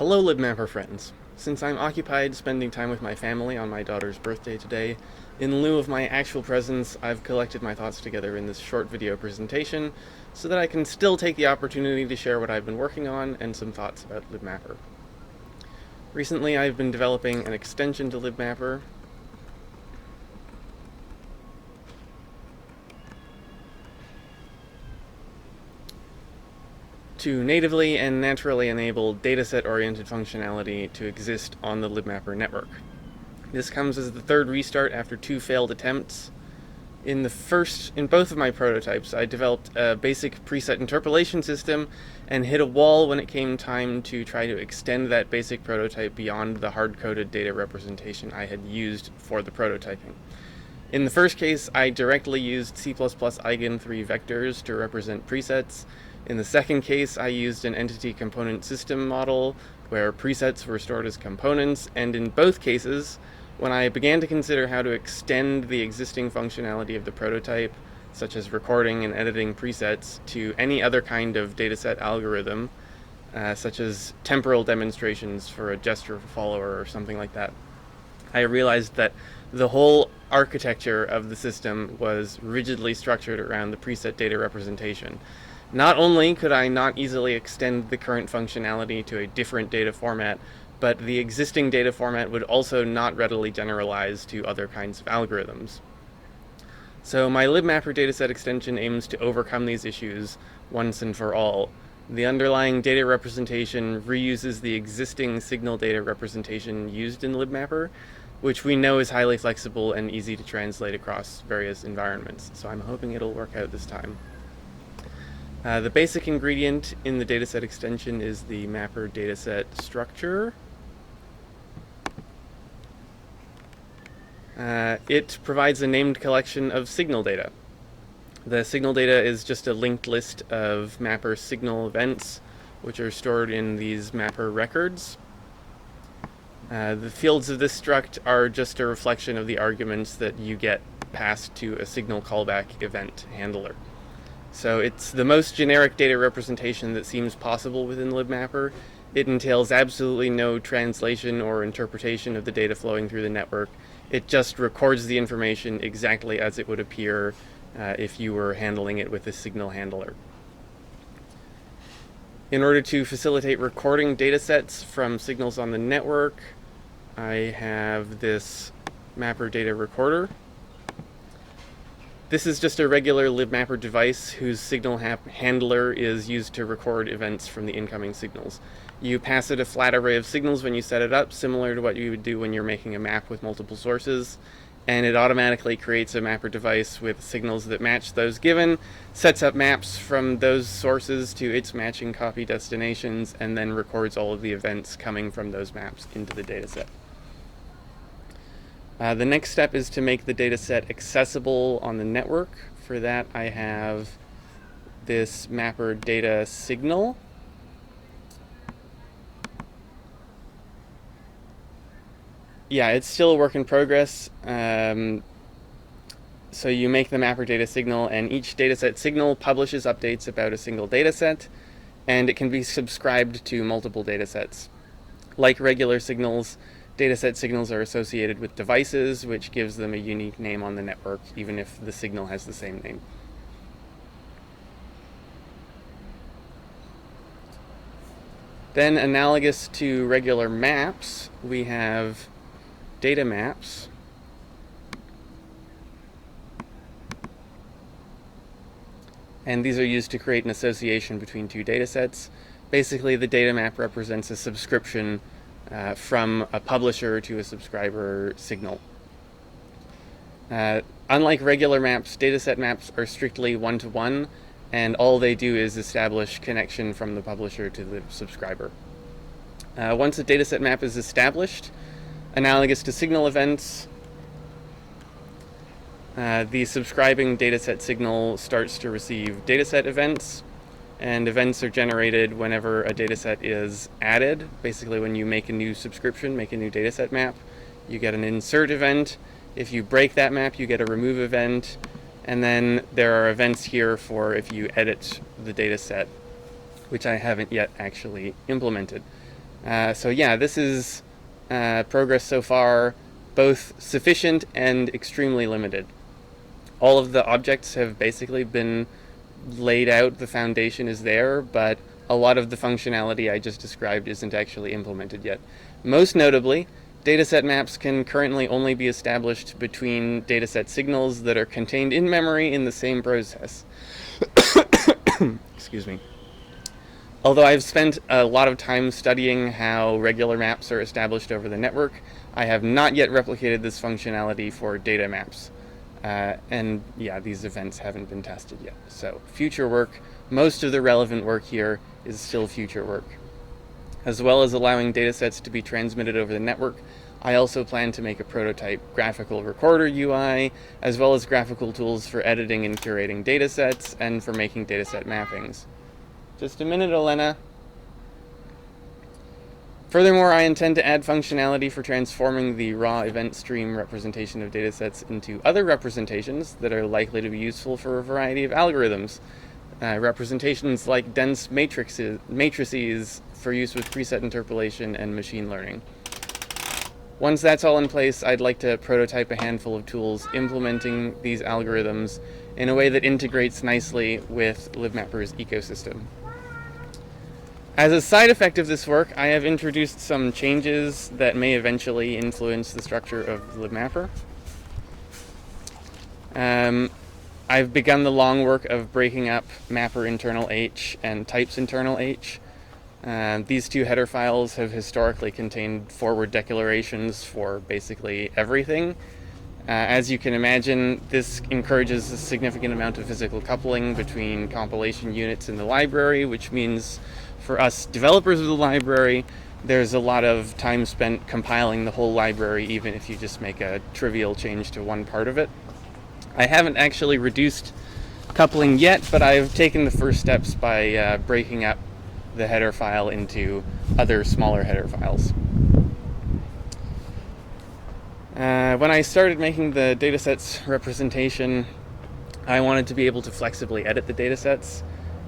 Hello, libmapper friends. Since I'm occupied spending time with my family on my daughter's birthday today, in lieu of my actual presence, I've collected my thoughts together in this short video presentation so that I can still take the opportunity to share what I've been working on and some thoughts about libmapper. Recently, I've been developing an extension to libmapper to natively and naturally enable dataset-oriented functionality to exist on the libmapper network. This comes as the third restart after two failed attempts. In both of my prototypes, I developed a basic preset interpolation system and hit a wall when it came time to try to extend that basic prototype beyond the hard-coded data representation I had used for the prototyping. In the first case, I directly used C++ eigen3 vectors to represent presets. In the second case, I used an entity component system model where presets were stored as components, and in both cases, when I began to consider how to extend the existing functionality of the prototype, such as recording and editing presets, to any other kind of dataset algorithm, such as temporal demonstrations for a gesture follower or something like that, I realized that the whole architecture of the system was rigidly structured around the preset data representation. Not only could I not easily extend the current functionality to a different data format, but the existing data format would also not readily generalize to other kinds of algorithms. So my libmapper dataset extension aims to overcome these issues once and for all. The underlying data representation reuses the existing signal data representation used in libmapper, which we know is highly flexible and easy to translate across various environments. So I'm hoping it'll work out this time. The basic ingredient in the dataset extension is the mapper dataset structure. It provides a named collection of signal data. The signal data is just a linked list of mapper signal events, which are stored in these mapper records. The fields of this struct are just a reflection of the arguments that you get passed to a signal callback event handler. So it's the most generic data representation that seems possible within libmapper. It entails absolutely no translation or interpretation of the data flowing through the network. It just records the information exactly as it would appear if you were handling it with a signal handler. In order to facilitate recording datasets from signals on the network, I have this mapper data recorder. This is just a regular libmapper device whose signal handler is used to record events from the incoming signals. You pass it a flat array of signals when you set it up, similar to what you would do when you're making a map with multiple sources, and it automatically creates a mapper device with signals that match those given, sets up maps from those sources to its matching copy destinations, and then records all of the events coming from those maps into the dataset. The next step is to make the dataset accessible on the network. For that, I have this mapper data signal. Yeah, it's still a work in progress. So you make the mapper data signal, and each dataset signal publishes updates about a single dataset, and it can be subscribed to multiple datasets. Like regular signals, dataset signals are associated with devices, which gives them a unique name on the network, even if the signal has the same name. Then, analogous to regular maps, we have data maps. And these are used to create an association between two datasets. Basically, the data map represents a subscription from a publisher to a subscriber signal. Unlike regular maps, dataset maps are strictly one-to-one, and all they do is establish connection from the publisher to the subscriber. Once a dataset map is established, analogous to signal events, the subscribing dataset signal starts to receive dataset events, and events are generated whenever a dataset is added. Basically, when you make a new subscription, make a new dataset map, you get an insert event. If you break that map, you get a remove event. And then there are events here for if you edit the dataset, which I haven't yet actually implemented. So yeah, this is progress so far, both sufficient and extremely limited. All of the objects have basically been laid out, the foundation is there, but a lot of the functionality I just described isn't actually implemented yet. Most notably, dataset maps can currently only be established between dataset signals that are contained in memory in the same process. Excuse me. Although I've spent a lot of time studying how regular maps are established over the network, I have not yet replicated this functionality for data maps. And yeah, these events haven't been tested yet. So future work, most of the relevant work here is still future work. As well as allowing datasets to be transmitted over the network, I also plan to make a prototype graphical recorder UI, as well as graphical tools for editing and curating datasets and for making dataset mappings. Just a minute, Elena. Furthermore, I intend to add functionality for transforming the raw event stream representation of datasets into other representations that are likely to be useful for a variety of algorithms. Representations like dense matrices for use with preset interpolation and machine learning. Once that's all in place, I'd like to prototype a handful of tools implementing these algorithms in a way that integrates nicely with libmapper's ecosystem. As a side effect of this work, I have introduced some changes that may eventually influence the structure of libmapper. I've begun the long work of breaking up mapper internal H and types internal H. These two header files have historically contained forward declarations for basically everything. As you can imagine, this encourages a significant amount of physical coupling between compilation units in the library, which means for us developers of the library, there's a lot of time spent compiling the whole library, even if you just make a trivial change to one part of it. I haven't actually reduced coupling yet, but I've taken the first steps by breaking up the header file into other smaller header files. When I started making the datasets representation, I wanted to be able to flexibly edit the datasets.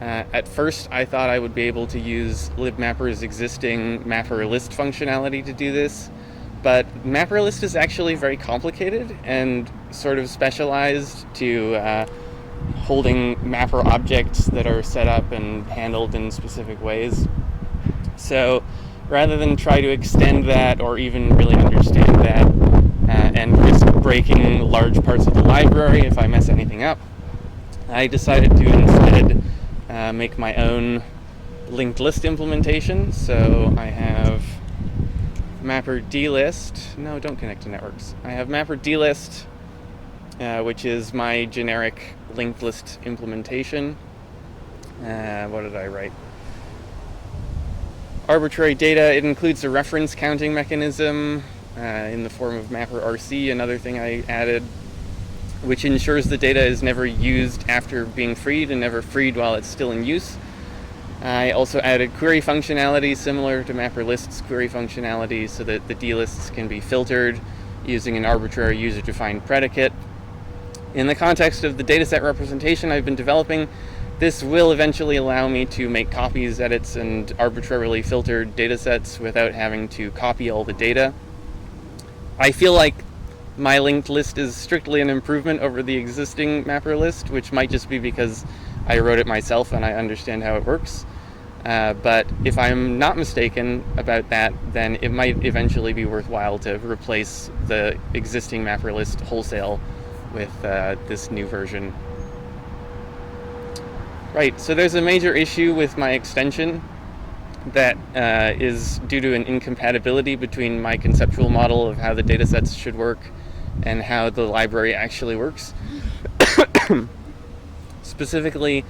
At first, I thought I would be able to use libmapper's existing mapper list functionality to do this, but mapper list is actually very complicated and sort of specialized to holding mapper objects that are set up and handled in specific ways. So rather than try to extend that or even really understand that and risk breaking large parts of the library if I mess anything up, I decided to instead make my own linked list implementation. So I have mapper dlist. No, don't connect to networks. I have mapper dlist, which is my generic linked list implementation. What did I write? Arbitrary data. It includes a reference counting mechanism in the form of mapper RC, another thing I added, which ensures the data is never used after being freed and never freed while it's still in use. I also added query functionality similar to mapper lists query functionality so that the dlists can be filtered using an arbitrary user-defined predicate. In the context of the dataset representation I've been developing, this will eventually allow me to make copies, edits, and arbitrarily filtered datasets without having to copy all the data. I feel like my linked list is strictly an improvement over the existing mapper list, which might just be because I wrote it myself and I understand how it works. But if I'm not mistaken about that, then it might eventually be worthwhile to replace the existing mapper list wholesale with this new version. Right, so there's a major issue with my extension that is due to an incompatibility between my conceptual model of how the datasets should work and how the library actually works. Specifically,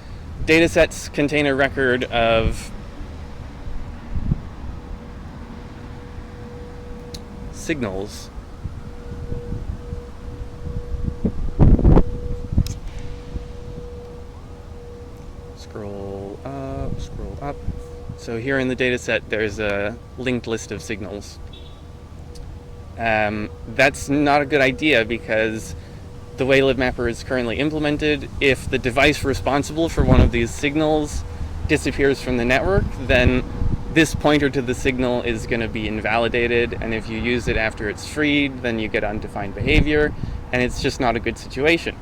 datasets contain a record of signals. Scroll up. So here in the dataset, there's a linked list of signals. That's not a good idea because the way libmapper is currently implemented, if the device responsible for one of these signals disappears from the network, then this pointer to the signal is going to be invalidated, and if you use it after it's freed, then you get undefined behavior, and it's just not a good situation.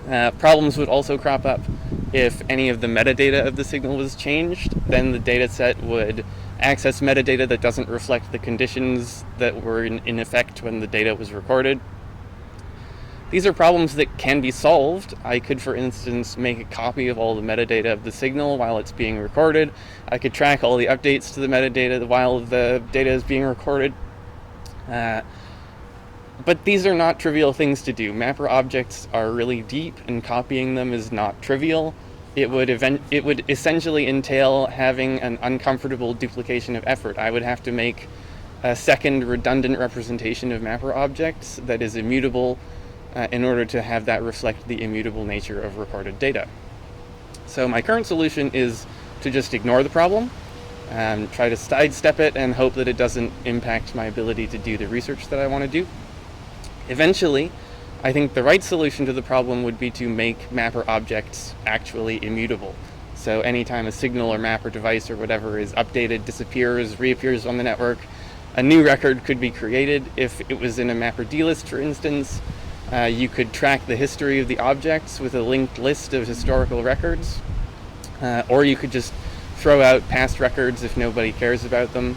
Problems would also crop up if any of the metadata of the signal was changed. Then the data set would access metadata that doesn't reflect the conditions that were in effect when the data was recorded. These are problems that can be solved. I could, for instance, make a copy of all the metadata of the signal while it's being recorded. I could track all the updates to the metadata while the data is being recorded. But these are not trivial things to do. Mapper objects are really deep, and copying them is not trivial. It would essentially entail having an uncomfortable duplication of effort. I would have to make a second redundant representation of mapper objects that is immutable in order to have that reflect the immutable nature of recorded data. So my current solution is to just ignore the problem, try to sidestep it, and hope that it doesn't impact my ability to do the research that I want to do. Eventually, I think the right solution to the problem would be to make mapper objects actually immutable. So anytime a signal or mapper device or whatever is updated, disappears, reappears on the network, a new record could be created. If it was in a mapper D-list, for instance, you could track the history of the objects with a linked list of historical records, or you could just throw out past records if nobody cares about them.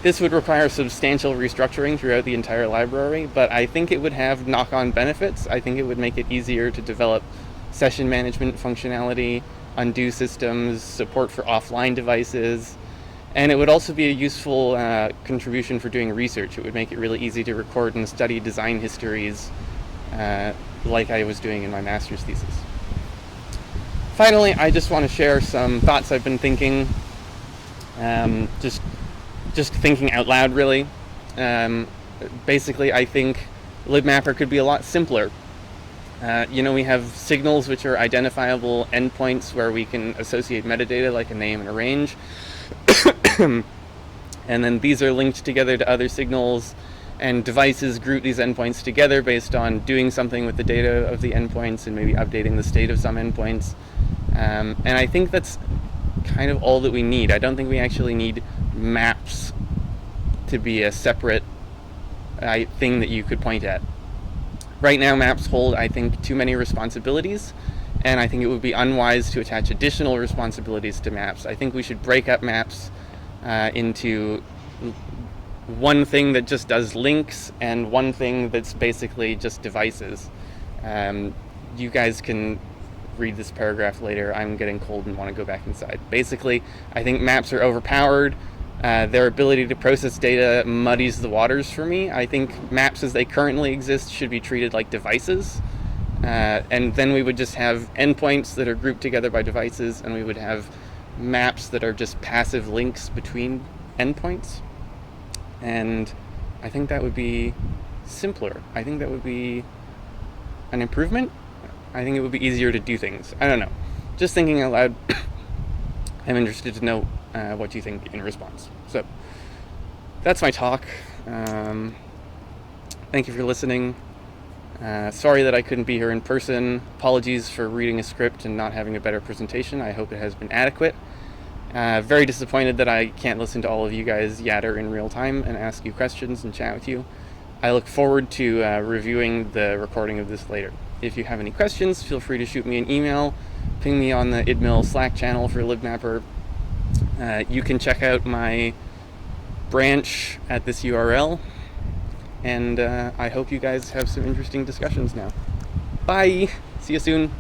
This would require substantial restructuring throughout the entire library, but I think it would have knock-on benefits. I think it would make it easier to develop session management functionality, undo systems, support for offline devices, and it would also be a useful contribution for doing research. It would make it really easy to record and study design histories like I was doing in my master's thesis. Finally, I just want to share some thoughts I've been thinking, just thinking out loud, really. Basically, I think libmapper could be a lot simpler. We have signals which are identifiable endpoints where we can associate metadata like a name and a range. And then these are linked together to other signals, and devices group these endpoints together based on doing something with the data of the endpoints and maybe updating the state of some endpoints. And I think that's kind of all that we need. I don't think we actually need maps to be a separate thing that you could point at. Right now, maps hold, I think, too many responsibilities, and I think it would be unwise to attach additional responsibilities to maps. I think we should break up maps into one thing that just does links and one thing that's basically just devices. You guys can read this paragraph later. I'm getting cold and want to go back inside. Basically, I think maps are overpowered. Their ability to process data muddies the waters for me. I think maps as they currently exist should be treated like devices. And then we would just have endpoints that are grouped together by devices, and we would have maps that are just passive links between endpoints. And I think that would be simpler. I think that would be an improvement. I think it would be easier to do things. I don't know. Just thinking out loud, I'm interested to know what you think in response. So that's my talk. Thank you for listening. Sorry that I couldn't be here in person. Apologies for reading a script and not having a better presentation. I hope it has been adequate. Very disappointed that I can't listen to all of you guys yatter in real time and ask you questions and chat with you. I look forward to reviewing the recording of this later. If you have any questions, feel free to shoot me an email, ping me on the IDMIL Slack channel for libmapper. You can check out my branch at this URL, and I hope you guys have some interesting discussions now. Bye! See you soon.